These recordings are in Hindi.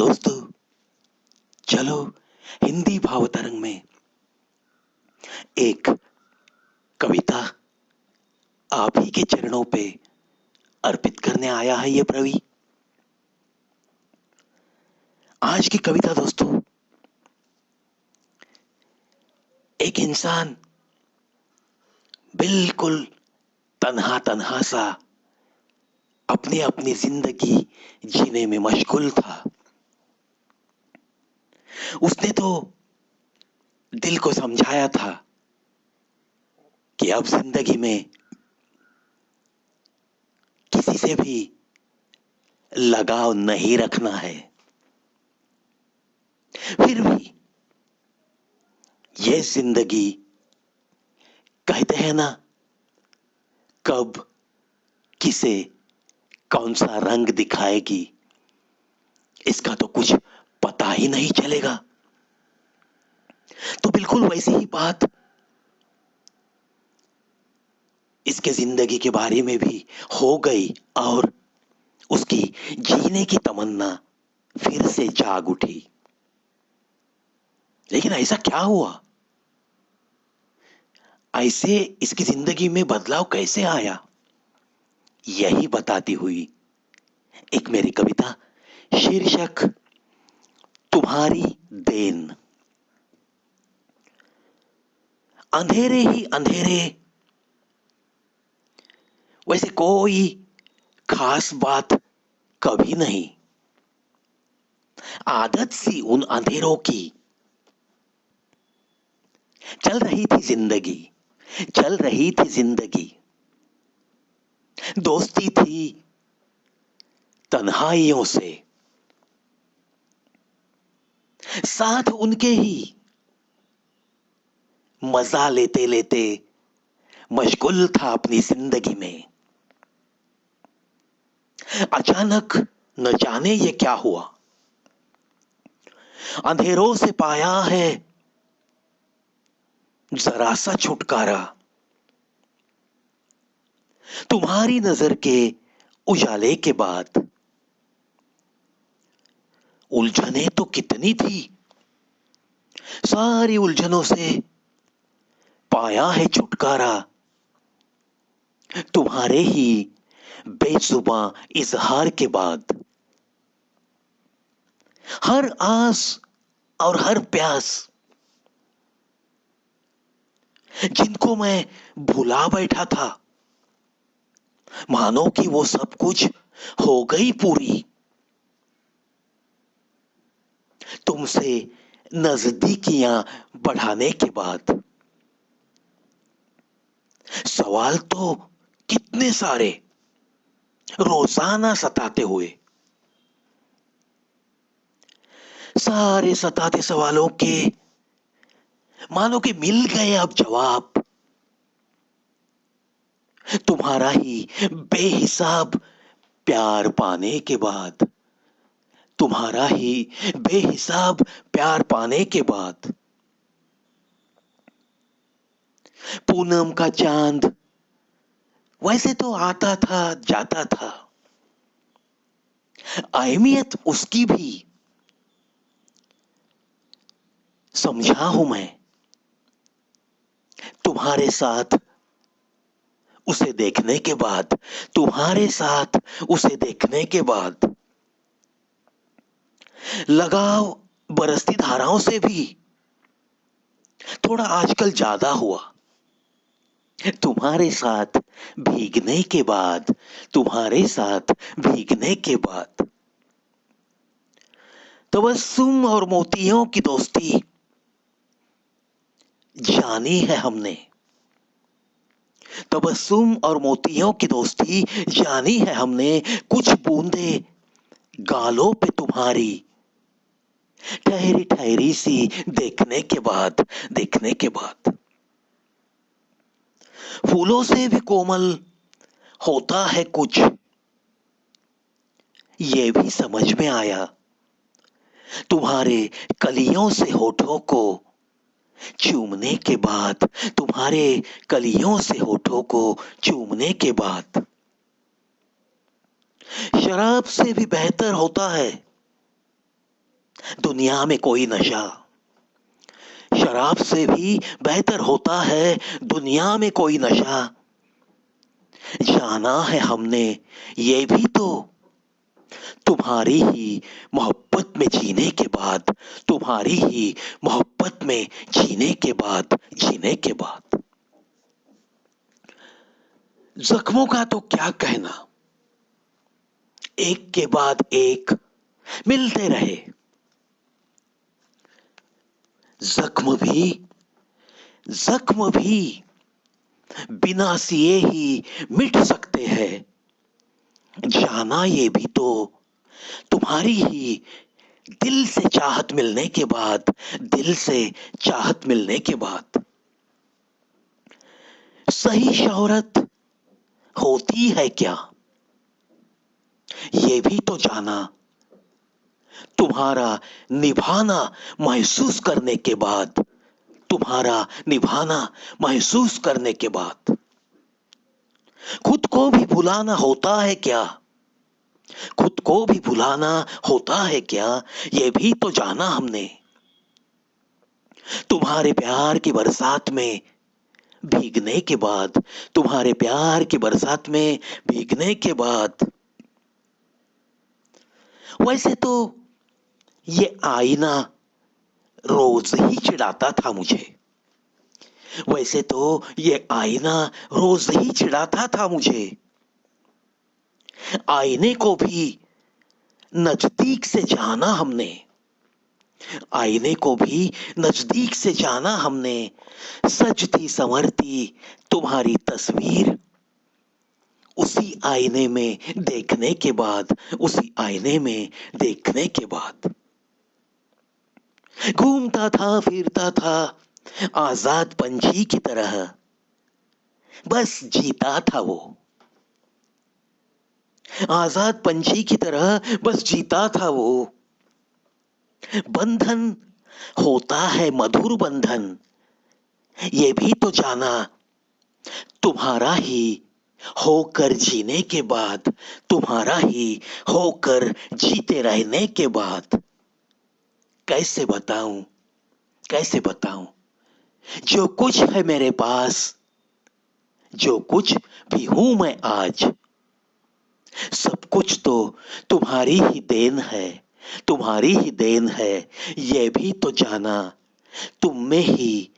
दोस्तों, चलो हिंदी भावतरंग में एक कविता आप ही के चरणों पे अर्पित करने आया है ये प्रवी। आज की कविता दोस्तों, एक इंसान बिल्कुल तन्हा तन्हा सा अपनी अपनी जिंदगी जीने में मशगूल था। उसने तो दिल को समझाया था कि अब जिंदगी में किसी से भी लगाव नहीं रखना है। फिर भी ये जिंदगी, कहते हैं ना, कब किसे कौन सा रंग दिखाएगी इसका तो कुछ पता ही नहीं चलेगा। तो बिल्कुल वैसी ही बात इसके जिंदगी के बारे में भी हो गई और उसकी जीने की तमन्ना फिर से जाग उठी। लेकिन ऐसा क्या हुआ? ऐसे इसकी जिंदगी में बदलाव कैसे आया? यही बताती हुई एक मेरी कविता, शीर्षक तुम्हारी देन। अंधेरे ही अंधेरे, वैसे कोई खास बात कभी नहीं, आदत सी उन अंधेरों की। चल रही थी जिंदगी, चल रही थी जिंदगी, दोस्ती थी तन्हाइयों से, साथ उनके ही मजा लेते लेते मशगूल था अपनी जिंदगी में। अचानक न जाने ये क्या हुआ, अंधेरों से पाया है जरा सा छुटकारा। तुम्हारी नजर के उजाले के बाद उलझने तो कितनी थी, सारी उलझनों से पाया है छुटकारा। तुम्हारे ही बेजुबां इजहार के बाद हर आस और हर प्यास जिनको मैं भुला बैठा था, मानो कि वो सब कुछ हो गई पूरी। तुमसे नजदीकियां बढ़ाने के बाद सवाल तो कितने सारे रोजाना सताते हुए, सारे सताते सवालों के मानो कि मिल गए अब जवाब। तुम्हारा ही बेहिसाब प्यार पाने के बाद, तुम्हारा ही बेहिसाब प्यार पाने के बाद पूनम का चांद वैसे तो आता था जाता था, अहमियत उसकी भी समझा हूं मैं। तुम्हारे साथ उसे देखने के बाद, तुम्हारे साथ उसे देखने के बाद लगाव बरसती धाराओं से भी थोड़ा आजकल ज्यादा हुआ। तुम्हारे साथ भीगने के बाद, तुम्हारे साथ भीगने के बाद तबस्सुम और मोतियों की दोस्ती जानी है हमने। तबस्सुम और मोतियों की दोस्ती जानी है हमने। कुछ बूंदे गालों पे तुम्हारी ठहरी ठहरी सी देखने के बाद, देखने के बाद फूलों से भी कोमल होता है कुछ, ये भी समझ में आया। तुम्हारे कलियों से होठों को चूमने के बाद, तुम्हारे कलियों से होठों को चूमने के बाद शराब से भी बेहतर होता है दुनिया में कोई नशा शराब से भी बेहतर होता है, दुनिया में कोई नशा। जाना है हमने ये भी तो, तुम्हारी ही मोहब्बत में जीने के बाद, तुम्हारी ही मोहब्बत में जीने के बाद। जख्मों का तो क्या कहना, एक के बाद एक मिलते रहे। जख्म भी बिना सिए ही मिट सकते हैं। जाना ये भी तो, तुम्हारी ही दिल से चाहत मिलने के बाद, दिल से चाहत मिलने के बाद। सही शोहरत होती है क्या, ये भी तो जाना। तुम्हारा निभाना महसूस करने के बाद, तुम्हारा निभाना महसूस करने के बाद। खुद को भी भुलाना होता है क्या, खुद को भी भुलाना होता है क्या, ये भी तो जाना हमने। तुम्हारे प्यार की बरसात में भीगने के बाद, तुम्हारे प्यार की बरसात में भीगने के बाद। वैसे तो ये आईना रोज ही चिढ़ाता था मुझे, वैसे तो ये आईना रोज ही चिढ़ाता था मुझे। आईने को भी नजदीक से जाना हमने, आईने को भी नजदीक से जाना हमने। सजती संवरती तुम्हारी तस्वीर, उसी आईने में देखने के बाद, उसी आईने में देखने के बाद। घूमता था फिरता था आजाद पंछी की तरह, बस जीता था वो। आजाद पंछी की तरह बस जीता था वो। बंधन होता है मधुर बंधन, ये भी तो जाना। तुम्हारा ही होकर जीने के बाद, तुम्हारा ही होकर जीते रहने के बाद। कैसे बताऊं, कैसे बताऊं, जो कुछ है मेरे पास, जो कुछ भी हूं मैं आज, सब कुछ तो तुम्हारी ही देन है, तुम्हारी ही देन है। ये भी तो जाना, तुम में ही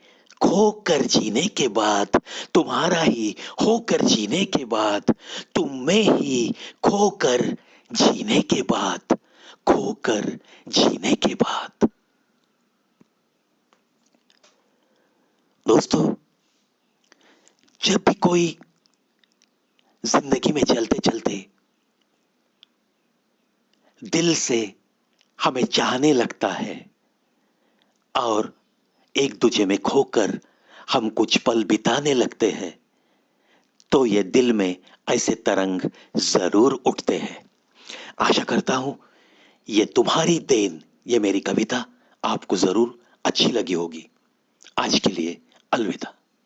खोकर जीने के बाद, तुम्हारा ही होकर जीने के बाद, तुम में ही खोकर जीने के बाद, खोकर जीने के बाद। दोस्तों, जब भी कोई जिंदगी में चलते चलते दिल से हमें चाहने लगता है और एक दूजे में खोकर हम कुछ पल बिताने लगते हैं, तो ये दिल में ऐसे तरंग जरूर उठते हैं। आशा करता हूं ये तुम्हारी देन, ये मेरी कविता आपको जरूर अच्छी लगी होगी। आज के लिए अलविदा।